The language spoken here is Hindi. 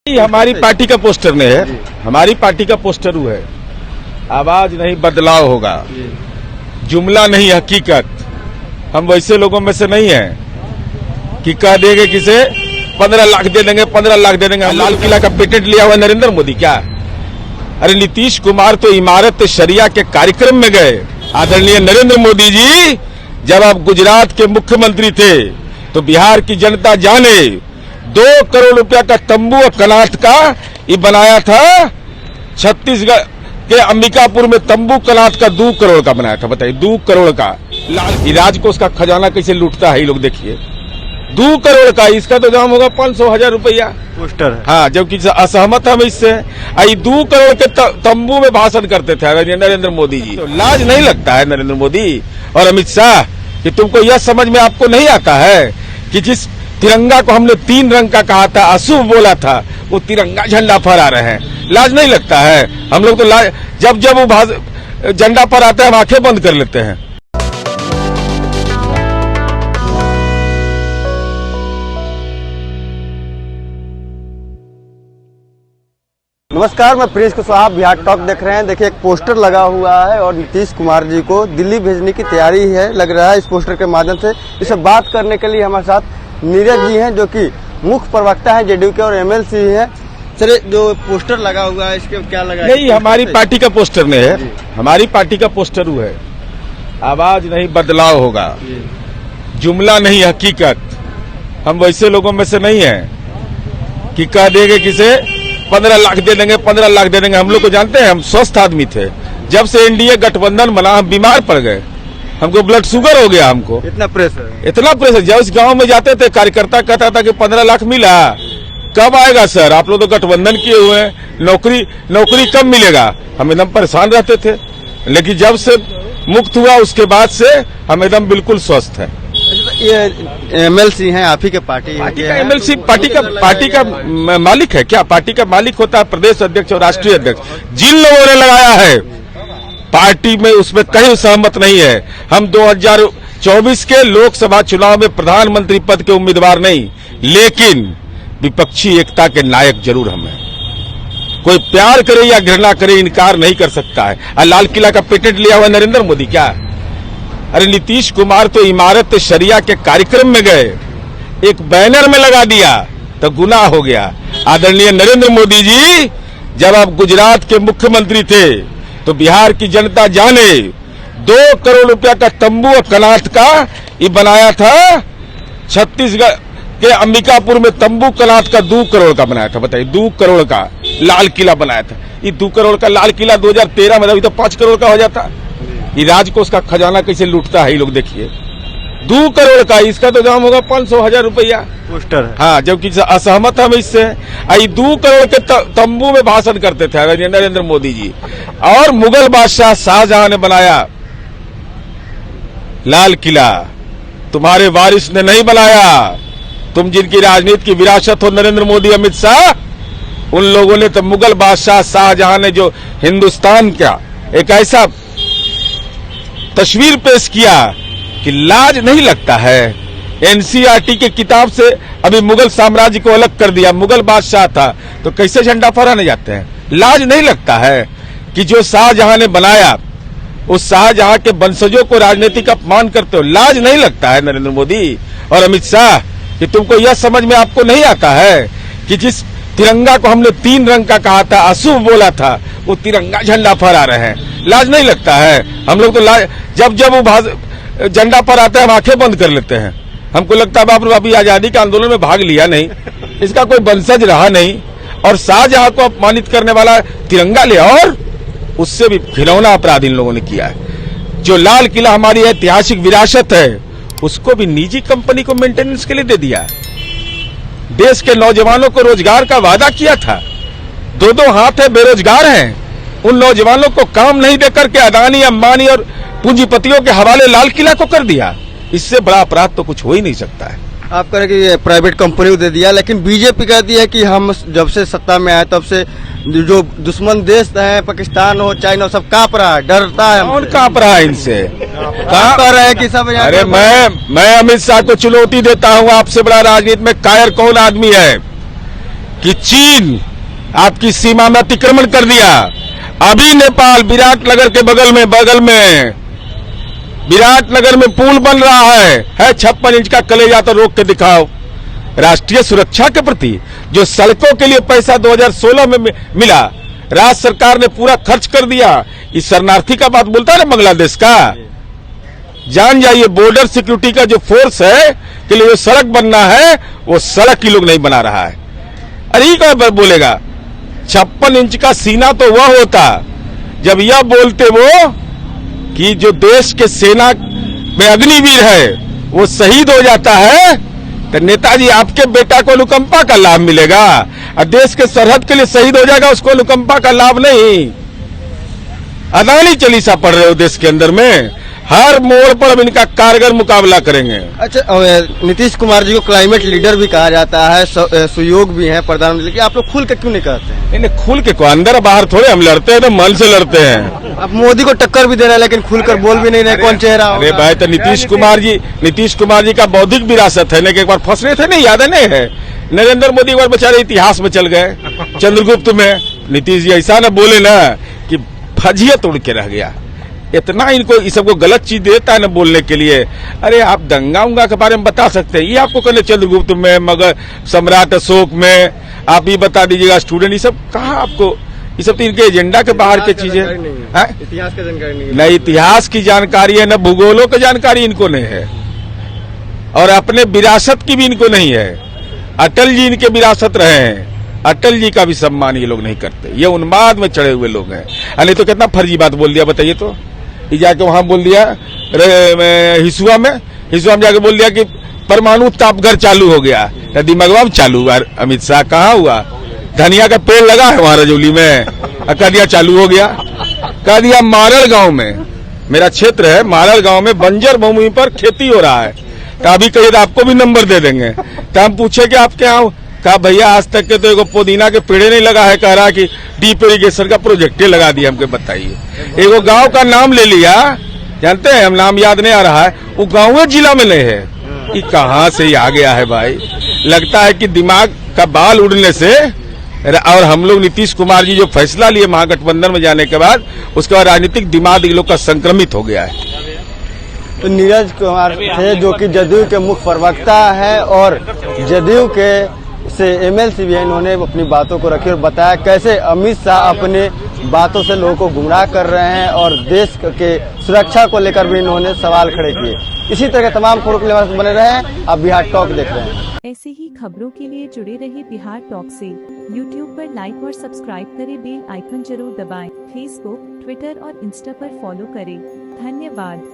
ये हमारी पार्टी का पोस्टर में है, हमारी पार्टी का पोस्टर है। आवाज नहीं बदलाव होगा, जुमला नहीं हकीकत। हम वैसे लोगों में से नहीं हैं कि कह देंगे किसे 15 लाख दे देंगे, 15 लाख दे देंगे। लाल किला का पेटेंट लिया हुआ नरेंद्र मोदी क्या? अरे नीतीश कुमार तो इमारत शरिया के कार्यक्रम में गए। आदरणीय नरेंद्र मोदी जी जब आप गुजरात के मुख्यमंत्री थे तो बिहार की जनता जाने 2 करोड़ रुपया का तंबू और कनात का ये बनाया था। छत्तीसगढ़ के अंबिकापुर में तंबू कनात का 2 करोड़ का बनाया था। बताइए 2 करोड़ का। राज्य को उसका खजाना कैसे लूटता है ये लोग देखिए। 2 करोड़ का, इसका तो दाम होगा 500,000 रुपया पोस्टर है। हाँ, जबकि असहमत हम इससे। 2 करोड़ के तंबू में भाषण करते थे नरेंद्र मोदी जी। तो लाज नहीं लगता है नरेंद्र मोदी और अमित शाह कि तुमको यह समझ में आपको नहीं आता है कि जिस तिरंगा को हमने 3 रंग का कहा था, अशुभ बोला था, वो तिरंगा झंडा फहरा रहे हैं। लाज नहीं लगता है? हम लोग तो जब वो झंडा पर आता है हम आंखें बंद कर लेते हैं। नमस्कार, मैं प्रिंस कुशवाहा, बिहार टॉक देख रहे हैं। देखिए एक पोस्टर लगा हुआ है और नीतीश कुमार जी को दिल्ली भेजने की तैयारी है लग रहा है इस पोस्टर के माध्यम से। इसे बात करने के लिए हमारे साथ नीरज जी हैं जो कि मुख्य प्रवक्ता है जेडीयू के और एमएलसी हैं। सर, जो पोस्टर लगा हुआ है इसके क्या लगा? नहीं, हमारी पार्टी का पोस्टर में है, हमारी पार्टी का पोस्टर है। आवाज नहीं बदलाव होगा, जुमला नहीं हकीकत। हम वैसे लोगों में से नहीं हैं कि कह देंगे किसे 15 लाख दे देंगे, 15 लाख दे देंगे। हम लोग को जानते हैं, हम स्वस्थ आदमी थे। जब से एनडीए गठबंधन बना हम बीमार पड़ गए, हमको ब्लड शुगर हो गया। हमको इतना प्रेशर जब इस गांव में जाते थे कार्यकर्ता कहता था कि 15 लाख मिला, कब आएगा सर? आप लोग तो गठबंधन किए हुए हैं, नौकरी कब मिलेगा? हम एकदम परेशान रहते थे। लेकिन जब से मुक्त हुआ उसके बाद से हम एकदम बिल्कुल स्वस्थ हैं। ये एमएलसी हैं, आप ही के पार्टी का एमएलसी पार्टी का मालिक है क्या? पार्टी का मालिक होता है प्रदेश अध्यक्ष और राष्ट्रीय अध्यक्ष। जिन लोगों ने लगाया है पार्टी में उसमें कहीं सहमत नहीं है। हम 2024 के लोकसभा चुनाव में प्रधानमंत्री पद के उम्मीदवार नहीं, लेकिन विपक्षी एकता के नायक जरूर हम हैं। कोई प्यार करे या घृणा करे इनकार नहीं कर सकता है। लाल किला का पेटेंट लिया हुआ नरेंद्र मोदी क्या? अरे नीतीश कुमार तो इमारत शरिया के कार्यक्रम में गए, एक बैनर में लगा दिया तो गुनाह हो गया। आदरणीय नरेंद्र मोदी जी जब आप गुजरात के मुख्यमंत्री थे तो बिहार की जनता जाने 2 करोड़ रुपया का तंबू और कनात का ये बनाया था। छत्तीसगढ़ के अंबिकापुर में तंबू कनात का 2 करोड़ का बनाया था। बताइए 2 करोड़ का लाल किला बनाया था। ये 2 करोड़ का लाल किला 2013 में अभी तो 5 करोड़ का हो जाता। ये राज्य को उसका खजाना कैसे लूटता है ये लोग देखिए। 2 करोड़ का, इसका तो दाम होगा 500,000 रुपया पोस्टर है। हाँ, जबकि असहमत हम इससे। 2 करोड़ के तंबू में भाषण करते थे नरेंद्र मोदी जी। और मुगल बादशाह शाहजहां ने बनाया लाल किला, तुम्हारे वारिस ने नहीं बनाया। तुम जिनकी राजनीति की विरासत हो नरेंद्र मोदी अमित शाह, उन लोगों ने तो मुगल बादशाह शाहजहां ने जो हिंदुस्तान का एक ऐसा तस्वीर पेश किया कि लाज नहीं लगता है। एनसीईआरटी की किताब से अभी मुगल साम्राज्य को अलग कर दिया। मुगल बादशाह था तो कैसे झंडा फहराने जाते हैं? लाज नहीं लगता है कि जो शाहजहां ने बनाया उस शाहजहां के वंशजों को राजनीतिक अपमान करते हो? लाज नहीं लगता है नरेंद्र मोदी और अमित शाह कि तुमको यह समझ में आपको नहीं आता है कि जिस तिरंगा को हमने 3 रंग का कहा था, अशुभ बोला था, वो तिरंगा झंडा फहरा रहे हैं। लाज नहीं लगता है? हम लोग तो जब वो झंडा पर आता है हम आंखें बंद कर लेते हैं। हमको लगता है बाप रे, अभी आजादी के आंदोलन में भाग लिया नहीं, इसका कोई वंशज रहा नहीं, और शाहजहां को अपमानित करने वाला तिरंगा ले, और उससे भी घिनौना अपराध इन लोगों ने किया है। जो लाल किला हमारी ऐतिहासिक विरासत है उसको भी निजी कंपनी को मेंटेनेंस के लिए दे दिया। देश के नौजवानों को रोजगार का वादा किया था, 2 हाथ है, बेरोजगार हैं। उन नौजवानों को काम नहीं देकर के अदानी, अंबानी और पूंजीपतियों के हवाले लाल किला को कर दिया। इससे बड़ा अपराध तो कुछ हो ही नहीं सकता है। आप कह रहे कि ये प्राइवेट कंपनी को दे दिया, लेकिन बीजेपी कहती है कि हम जब से सत्ता में आए तब से जो दुश्मन देश है, पाकिस्तान हो, चाइना हो, सब कांप रहा है, डरता है। कौन कांप रहा है इनसे? कह रहे हैं कि सब। अरे मैं अमित शाह को चुनौती देता हूँ, आपसे बड़ा राजनीति में कायर कौन आदमी है कि चीन आपकी सीमा में अतिक्रमण कर दिया। अभी नेपाल विराटनगर के बगल में विराटनगर में पुल बन रहा है 56 इंच का, कलेजा तो रोक के दिखाओ। राष्ट्रीय सुरक्षा के प्रति जो सड़कों के लिए पैसा 2016 में मिला, राज्य सरकार ने पूरा खर्च कर दिया। इस शरणार्थी का बात बोलता है ना बांग्लादेश का, जान जाइए बॉर्डर सिक्योरिटी का जो फोर्स है के लिए जो सड़क बनना है वो सड़क ही लोग नहीं बना रहा है। अरे ये क्या बोलेगा, 56 इंच का सीना तो वह होता जब यह बोलते वो कि जो देश के सेना में अग्निवीर है वो शहीद हो जाता है तो नेताजी आपके बेटा को अनुकंपा का लाभ मिलेगा, और देश के सरहद के लिए शहीद हो जाएगा उसको अनुकंपा का लाभ नहीं। अदानी चालीसा पढ़ रहे हो देश के अंदर में, हर मोड़ पर अब इनका कारगर मुकाबला करेंगे। अच्छा, नीतीश कुमार जी को क्लाइमेट लीडर भी कहा जाता है, सुयोग भी हैं प्रधानमंत्री की, आप लोग खुल के क्यों नहीं कहते हैं? इन्हें खुल के को अंदर बाहर थोड़े हम लड़ते हैं, तो मन से लड़ते हैं। अब मोदी को टक्कर भी दे रहे हैं लेकिन खुलकर बोल भी नहीं रहे कौन चेहरा होगा। अरे भाई, तो नीतीश कुमार जी का बौद्धिक विरासत है ना, कि एक बार फंस रहे थे नहीं, याद है नहीं है? नरेंद्र मोदी एक बार बेचारे इतिहास में चल गए, चंद्रगुप्त में। नीतीश जी ऐसा न बोले ना कि फजियत उड़ के रह गया। इतना इनको इस सबको गलत चीज देता है ना बोलने के लिए। अरे आप दंगा उंगा के बारे में बता सकते हैं, ये आपको कहने चंद्रगुप्त में, मगर सम्राट अशोक में, आप ये बता दीजिएगा स्टूडेंट, ये सब कहाँ आपको, ये सब तो इनके एजेंडा के बाहर की चीजें हैं। इतिहास की जानकारी नहीं, इतिहास की जानकारी है, न भूगोलों की जानकारी इनको नहीं है, और अपने विरासत की भी इनको नहीं है। अटल जी इनके विरासत रहे हैं, अटल जी का भी सम्मान ये लोग नहीं करते, ये उन्माद में चढ़े हुए लोग हैं। नहीं तो कितना फर्जी बात बोल दिया बताइए तो, ये जाके वहां बोल दिया हिसुआ में जाके बोल दिया कि परमाणु तापघर चालू हो गया, दिमागवा में चालू हुआ। अमित शाह कहाँ हुआ, धनिया का पेड़ लगा है वहां रजौली में, कह दिया चालू हो गया। कह दिया मारल गांव में, मेरा क्षेत्र है, मारल गांव में बंजर भूमि पर खेती हो रहा है, तो अभी कहिए तो आपको भी नंबर दे देंगे। तो हम पूछे कि आप क्या, कहा भैया आज तक के तो एगो पुदीना के पेड़े नहीं लगा है, कह रहा कि डीप इरिगेशन का प्रोजेक्टे लगा दिया। हमको बताइए, एगो गांव का नाम ले लिया, जानते हैं हम, नाम याद नहीं आ रहा है, वो गांव जिला में नहीं है। ये कहाँ से आ गया है भाई? लगता है कि दिमाग का बाल उड़ने से, और हम लोग नीतीश कुमार जी जो फैसला लिए महागठबंधन में जाने के बाद, उसके बाद राजनीतिक दिमाग इन लोग का संक्रमित हो गया है। तो नीरज कुमार थे जो कि जदयू के मुख्य प्रवक्ता है, और जदयू के से एमएलसी भी है, इन्होंने अपनी बातों को रखी और बताया कैसे अमित शाह अपने बातों से लोगों को गुमराह कर रहे हैं, और देश के सुरक्षा को लेकर भी इन्होंने सवाल खड़े किए। इसी तरह के तमाम खबरों के लिए बने रहे, आप बिहार टॉक देख रहे हैं। ऐसे ही खबरों के लिए जुड़े रहे बिहार टॉक से। यूट्यूब पर लाइक और सब्सक्राइब करें, बेल आइकन जरूर दबाएं। फेसबुक, ट्विटर और इंस्टा पर फॉलो करें। धन्यवाद।